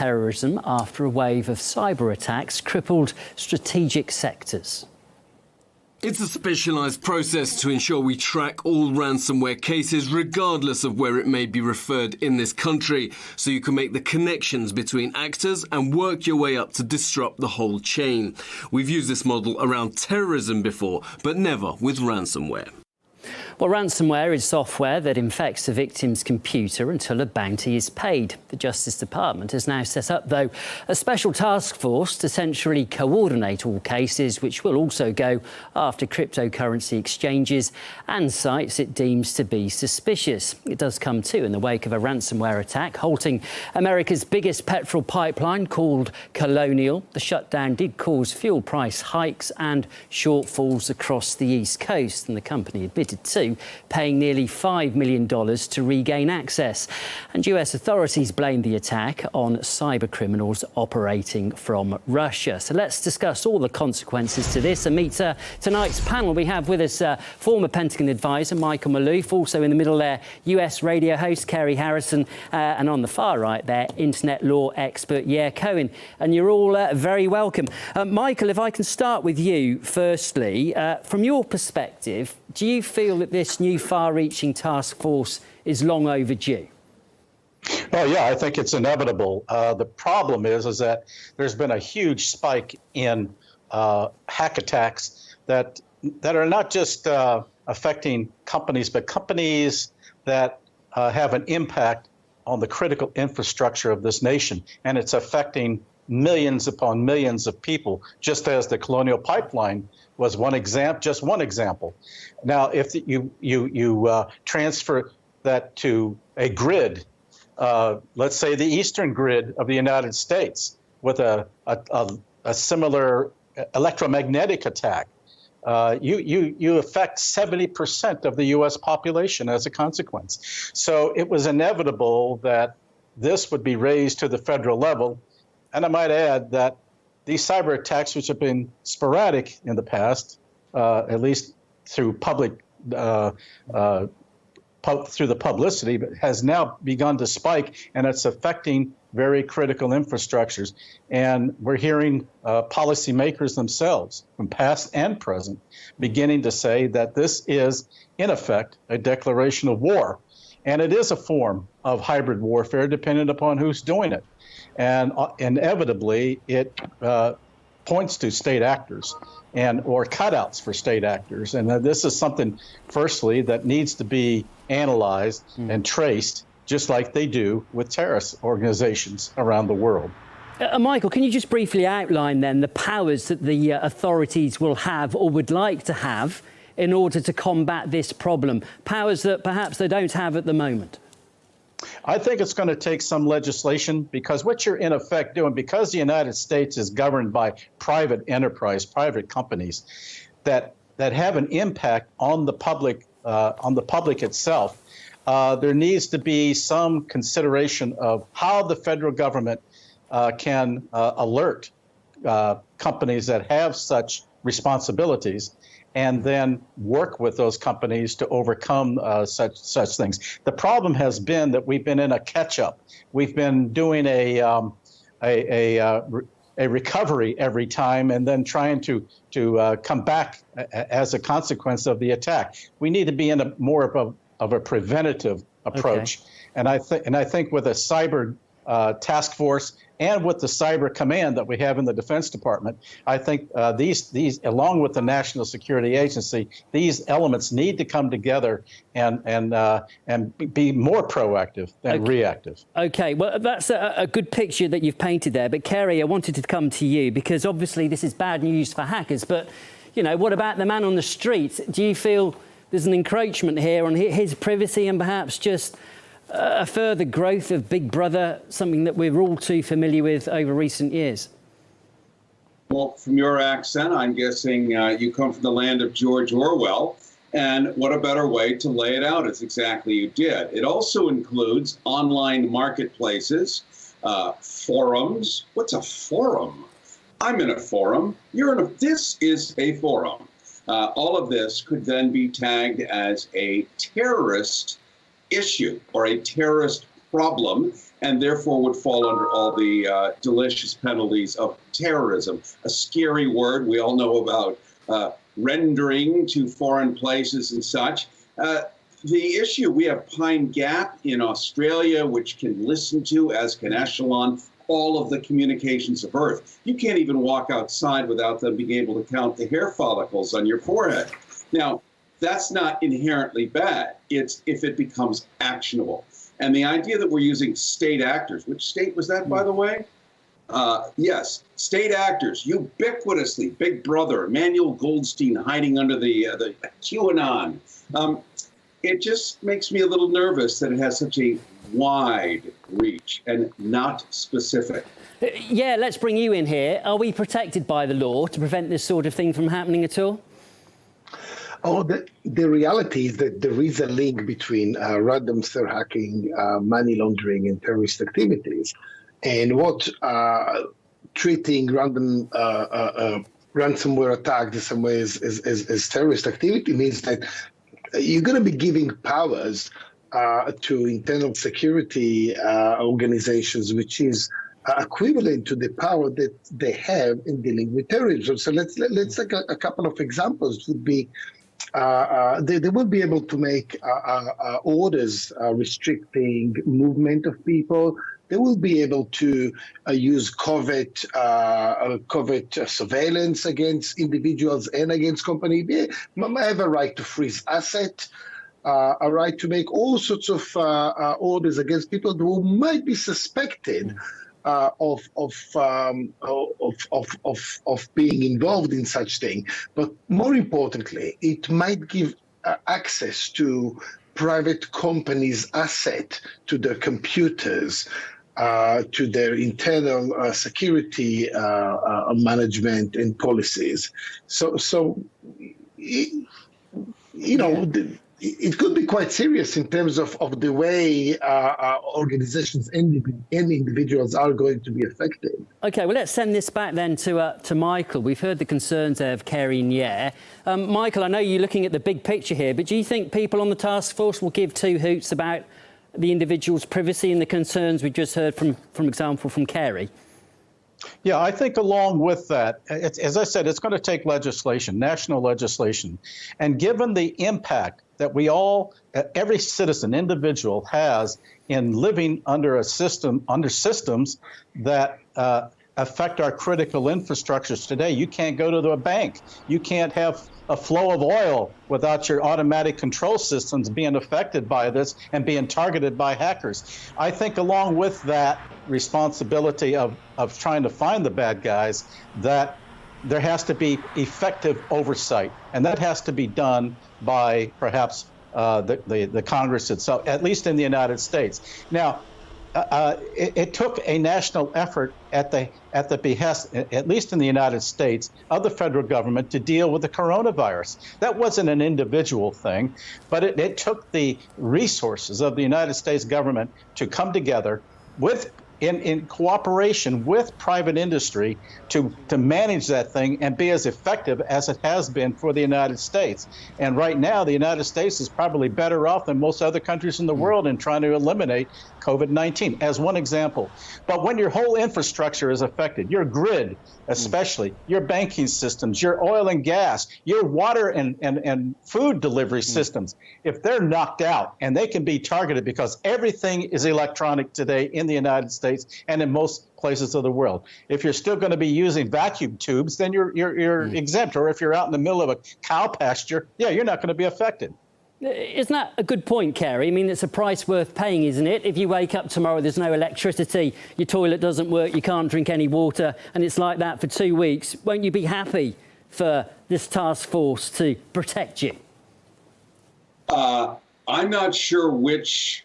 terrorism after a wave of cyber attacks crippled strategic sectors. It's a specialised process to ensure we track all ransomware cases, regardless of where it may be referred in this country, so you can make the connections between actors and work your way up to disrupt the whole chain. We've used this model around terrorism before, but never with ransomware. Well, ransomware is software that infects the victim's computer until a bounty is paid. The Justice Department has now set up, though, a special task force to centrally coordinate all cases, which will also go after cryptocurrency exchanges and sites it deems to be suspicious. It does come, too, in the wake of a ransomware attack halting America's biggest petrol pipeline called Colonial. The shutdown did cause fuel price hikes and shortfalls across the East Coast, and the company admitted to paying nearly $5 million to regain access. And US authorities blamed the attack on cyber criminals operating from Russia. So let's discuss all the consequences to this and meet tonight's panel. We have with us former Pentagon advisor Michael Maloof, also in the middle there, US radio host Kerry Harrison, and on the far right there, internet law expert Yair Cohen. And you're all very welcome. Michael, if I can start with you firstly, from your perspective, do you feel that this new far-reaching task force is long overdue? Well, yeah, I think it's inevitable. The problem is that there's been a huge spike in hack attacks that are not just affecting companies, but companies that have an impact on the critical infrastructure of this nation. And it's affecting millions upon millions of people, just as the Colonial Pipeline was just one example. Now, if you transfer that to a grid, let's say the eastern grid of the United States, with a similar electromagnetic attack, you affect 70% of the U.S. population as a consequence. So it was inevitable that this would be raised to the federal level. And I might add that these cyber attacks, which have been sporadic in the past, at least through through the publicity, but has now begun to spike, and it's affecting very critical infrastructures. And we're hearing policymakers themselves, from past and present, beginning to say that this is, in effect, a declaration of war. And it is a form of hybrid warfare, depending upon who's doing it. And inevitably, it points to state actors or cutouts for state actors. And this is something, firstly, that needs to be analyzed and traced, just like they do with terrorist organizations around the world. Michael, can you just briefly outline then the powers that the authorities will have or would like to have in order to combat this problem? Powers that perhaps they don't have at the moment. I think it's going to take some legislation, because what you're in effect doing, because the United States is governed by private enterprise, private companies that have an impact on the public itself, there needs to be some consideration of how the federal government can alert companies that have such responsibilities, and then work with those companies to overcome such things. The problem has been that we've been in a catch-up. We've been doing a recovery every time, and then trying to come back as a consequence of the attack. We need to be in more of a preventative approach. Okay. And I think with a cyber task force and with the cyber command that we have in the Defense Department, I think these, along with the National Security Agency, these elements need to come together and be more proactive than reactive. Okay, well, that's a good picture that you've painted there. But Kerry, I wanted to come to you, because obviously this is bad news for hackers. But, you know, what about the man on the street? Do you feel there's an encroachment here on his privacy and perhaps just a further growth of Big Brother, something that we're all too familiar with over recent years? Well, from your accent, I'm guessing you come from the land of George Orwell. And what a better way to lay it out is exactly you did. It also includes online marketplaces, forums. What's a forum? I'm in a forum. You're in a. This is a forum. All of this could then be tagged as a terrorist issue or a terrorist problem and therefore would fall under all the delicious penalties of terrorism. A scary word we all know about, rendering to foreign places and such. The issue, we have Pine Gap in Australia, which can listen to, as can Echelon, all of the communications of Earth. You can't even walk outside without them being able to count the hair follicles on your forehead. Now, that's not inherently bad. It's if it becomes actionable. And the idea that we're using state actors, which state was that, by the way? Yes, state actors, ubiquitously, Big Brother, Emmanuel Goldstein hiding under the QAnon. It just makes me a little nervous that it has such a wide reach and not specific. Yeah, let's bring you in here. Are we protected by the law to prevent this sort of thing from happening at all? Oh, the reality is that there is a link between ransom hacking, money laundering, and terrorist activities. And what treating random ransomware attacks in some ways as terrorist activity means that you're going to be giving powers to internal security organizations, which is equivalent to the power that they have in dealing with terrorism. So let's take a couple of examples. Would be they will be able to make orders restricting movement of people. They will be able to use covert surveillance against individuals and against companies. They have a right to freeze asset, a right to make all sorts of orders against people who might be suspected of being involved in such thing. But more importantly, it might give access to private companies' asset, to their computers, to their internal security management and policies. So it could be quite serious in terms of the way organizations and individuals are going to be affected. OK, well, let's send this back then to Michael. We've heard the concerns there of Kerry and Yair. Michael, I know you're looking at the big picture here, but do you think people on the task force will give two hoots about the individual's privacy and the concerns we just heard from example, from Kerry? Yeah, I think along with that, as I said, it's going to take legislation, national legislation. And given the impact that we all, every citizen, individual has in living under systems that affect our critical infrastructures today. You can't go to a bank. You can't have a flow of oil without your automatic control systems being affected by this and being targeted by hackers. I think along with that responsibility of trying to find the bad guys, that there has to be effective oversight, and that has to be done by perhaps the Congress itself, at least in the United States. Now, it took a national effort at the behest, at least in the United States, of the federal government to deal with the coronavirus. That wasn't an individual thing, but it took the resources of the United States government to come together in cooperation with private industry to manage that thing and be as effective as it has been for the United States. And right now, the United States is probably better off than most other countries in the world in trying to eliminate COVID-19, as one example. But when your whole infrastructure is affected, your grid especially, your banking systems, your oil and gas, your water and food delivery systems, if they're knocked out, and they can be targeted because everything is electronic today in the United States and in most places of the world. If you're still going to be using vacuum tubes, then you're exempt. Or if you're out in the middle of a cow pasture, you're not going to be affected. Isn't that a good point, Kerry? I mean, it's a price worth paying, isn't it? If you wake up tomorrow, there's no electricity, your toilet doesn't work, you can't drink any water, and it's like that for 2 weeks, won't you be happy for this task force to protect you? I'm not sure which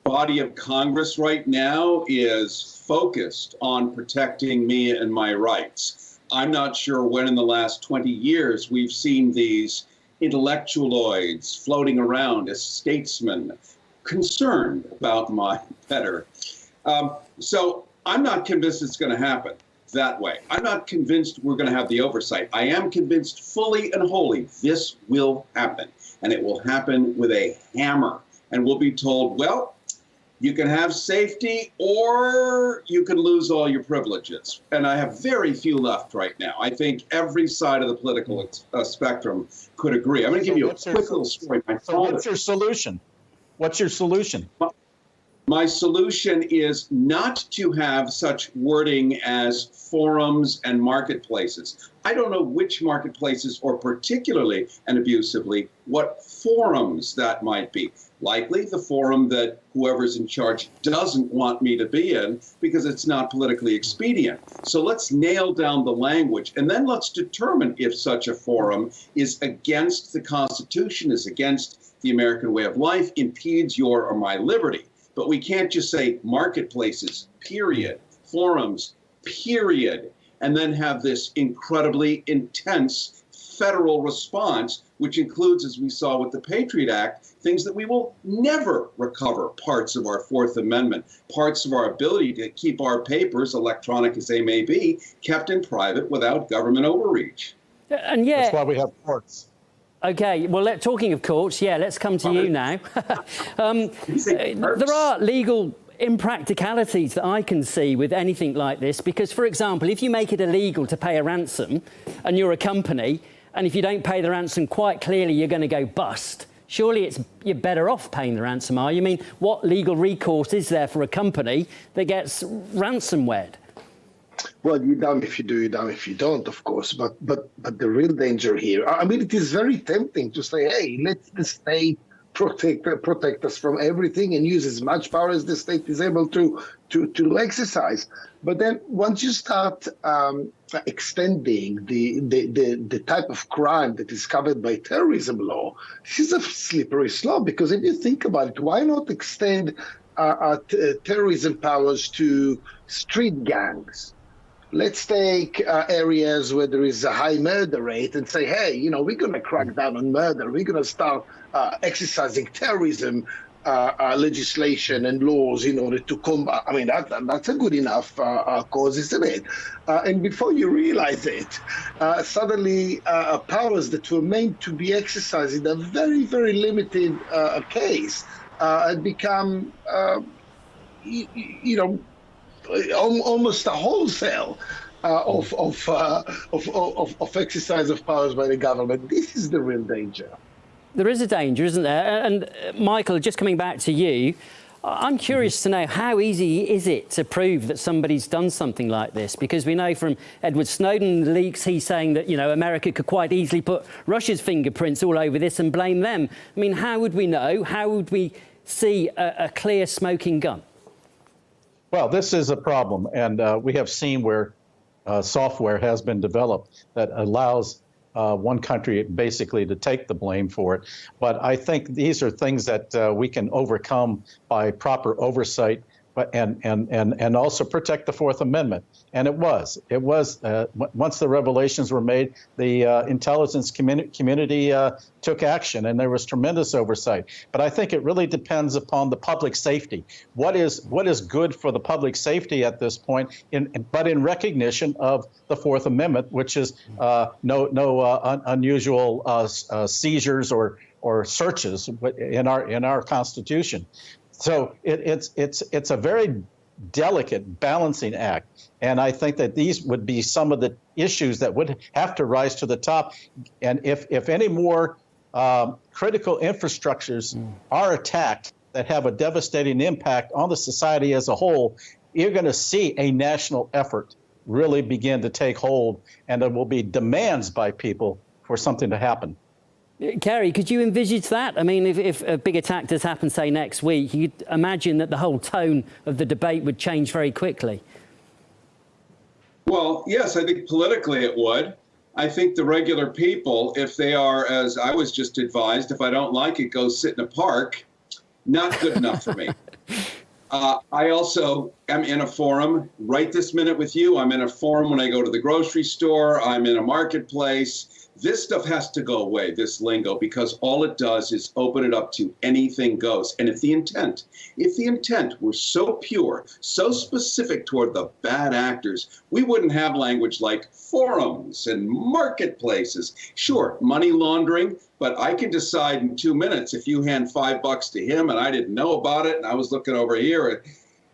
body of Congress right now is focused on protecting me and my rights. I'm not sure when in the last 20 years we've seen these intellectualoids floating around as statesmen concerned about my better. So I'm not convinced it's going to happen that way. I'm not convinced we're going to have the oversight. I am convinced fully and wholly this will happen, and it will happen with a hammer. And we'll be told, well, You can have safety, or you can lose all your privileges. And I have very few left right now. I think every side of the political spectrum could agree. I'm going to give you a quick little story. So what's your solution? What's your solution? My solution is not to have such wording as forums and marketplaces. I don't know which marketplaces, or particularly and abusively, what forums that might be. Likely the forum that whoever's in charge doesn't want me to be in because it's not politically expedient. So let's nail down the language, and then let's determine if such a forum is against the Constitution, is against the American way of life, impedes your or my liberty. But we can't just say marketplaces, period, forums, period, and then have this incredibly intense federal response, which includes, as we saw with the Patriot Act, things that we will never recover, parts of our Fourth Amendment, parts of our ability to keep our papers, electronic as they may be, kept in private without government overreach. And That's why we have courts. Okay, well, talking of courts, let's come to you now. There are legal impracticalities that I can see with anything like this, because, for example, if you make it illegal to pay a ransom and you're a company, and if you don't pay the ransom, quite clearly you're going to go bust. Surely you're better off paying the ransom, are you? I mean, what legal recourse is there for a company that gets ransomware? Well, you're damned if you do, you're damned if you don't, of course. But the real danger here, I mean, it is very tempting to say, hey, let the state protect us from everything and use as much power as the state is able to exercise. But then once you start extending the type of crime that is covered by terrorism law, this is a slippery slope, because if you think about it, why not extend terrorism powers to street gangs? Let's take areas where there is a high murder rate and say, hey, we're going to crack down on murder. We're going to start exercising terrorism legislation and laws in order to combat. I mean, that's a good enough cause, isn't it? And before you realize it, suddenly powers that were meant to be exercised in a very, very limited case had become, almost a wholesale of exercise of powers by the government. This is the real danger. There is a danger, isn't there? And Michael, just coming back to you, I'm curious to know, how easy is it to prove that somebody's done something like this? Because we know from Edward Snowden leaks, he's saying that, America could quite easily put Russia's fingerprints all over this and blame them. I mean, how would we know? How would we see a clear smoking gun? Well, this is a problem, and we have seen where software has been developed that allows one country basically to take the blame for it. But I think these are things that we can overcome by proper oversight, and also protect the Fourth Amendment. And it was once the revelations were made, the intelligence community took action, and there was tremendous oversight. But I think it really depends upon the public safety. What is good for the public safety at this point? But in recognition of the Fourth Amendment, which is no unusual seizures or searches in our Constitution. So it's a very delicate balancing act. And I think that these would be some of the issues that would have to rise to the top. And if any more critical infrastructures are attacked that have a devastating impact on the society as a whole, you're going to see a national effort really begin to take hold, and there will be demands by people for something to happen. Kerry, could you envisage that? I mean, if a big attack does happen, say, next week, you'd imagine that the whole tone of the debate would change very quickly. Well, yes, I think politically it would. I think the regular people, if they are, as I was just advised, if I don't like it, go sit in a park, not good enough for me. I also am in a forum right this minute with you. I'm in a forum when I go to the grocery store. I'm in a marketplace. This stuff has to go away, this lingo, because all it does is open it up to anything goes. And if the intent were so pure, so specific toward the bad actors, we wouldn't have language like forums and marketplaces. Sure, money laundering, but I can decide in 2 minutes if you hand $5 to him and I didn't know about it and I was looking over here.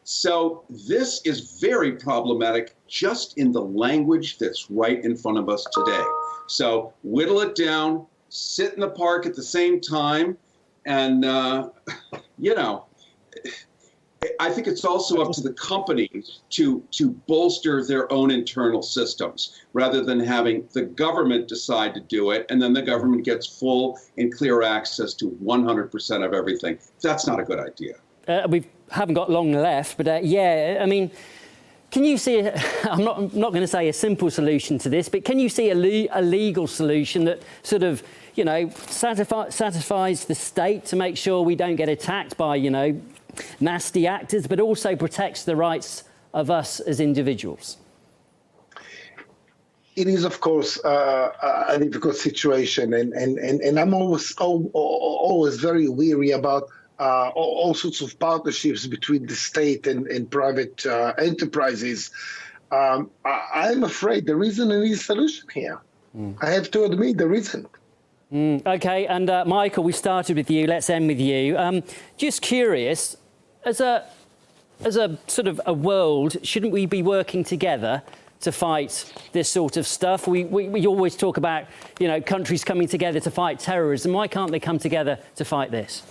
So this is very problematic just in the language that's right in front of us today. So whittle it down, sit in the park at the same time, and, you know, I think it's also up to the companies to bolster their own internal systems rather than having the government decide to do it, and then the government gets full and clear access to 100% of everything. That's not a good idea. We haven't got long left, but yeah, I mean, can you see, I'm not going to say a simple solution to this, but can you see a legal solution that sort of, you know, satisfies the state to make sure we don't get attacked by, you know, nasty actors, but also protects the rights of us as individuals? It is, of course, a difficult situation, and I'm always very weary about all sorts of partnerships between the state and private enterprises. I'm afraid there isn't any solution here. I have to admit there isn't. OK, and Michael, we started with you. Let's end with you. Just curious, as a sort of a world, shouldn't we be working together to fight this sort of stuff? We always talk about, you know, countries coming together to fight terrorism. Why can't they come together to fight this?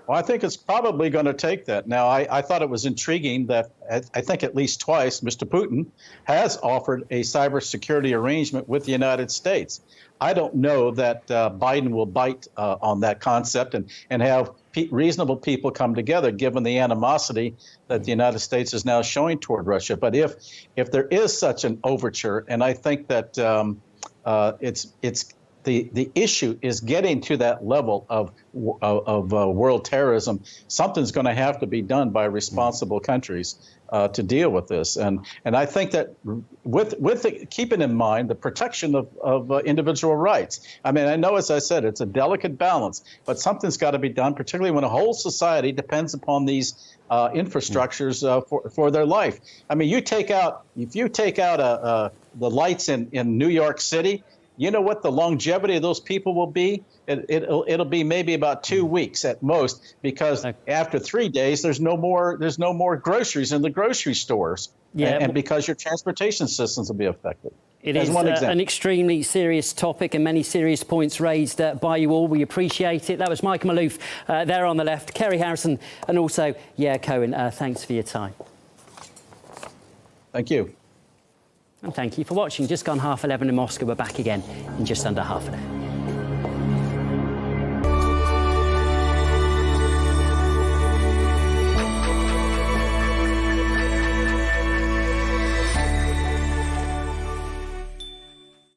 Well, I think it's probably going to take that. Now, I thought it was intriguing that I think at least twice Mr. Putin has offered a cybersecurity arrangement with the United States. I don't know that Biden will bite on that concept and have reasonable people come together, given the animosity that the United States is now showing toward Russia. But if there is such an overture, and I think that the issue is getting to that level of world terrorism, something's going to have to be done by responsible countries to deal with this. And I think that keeping in mind the protection of individual rights. I mean, I know, as I said, it's a delicate balance, but something's got to be done, particularly when a whole society depends upon these infrastructures for their life. I mean, if you take out the lights in New York City, you know what the longevity of those people will be? It'll be maybe about 2 weeks at most, because after 3 days there's no more groceries in the grocery stores, and because your transportation systems will be affected. It is an extremely serious topic and many serious points raised by you all. We appreciate it. That was Michael Maloof there on the left, Kerry Harrison, and also Yair Cohen. Thanks for your time. Thank you. And thank you for watching. Just gone 11:30 in Moscow. We're back again in just under half an hour.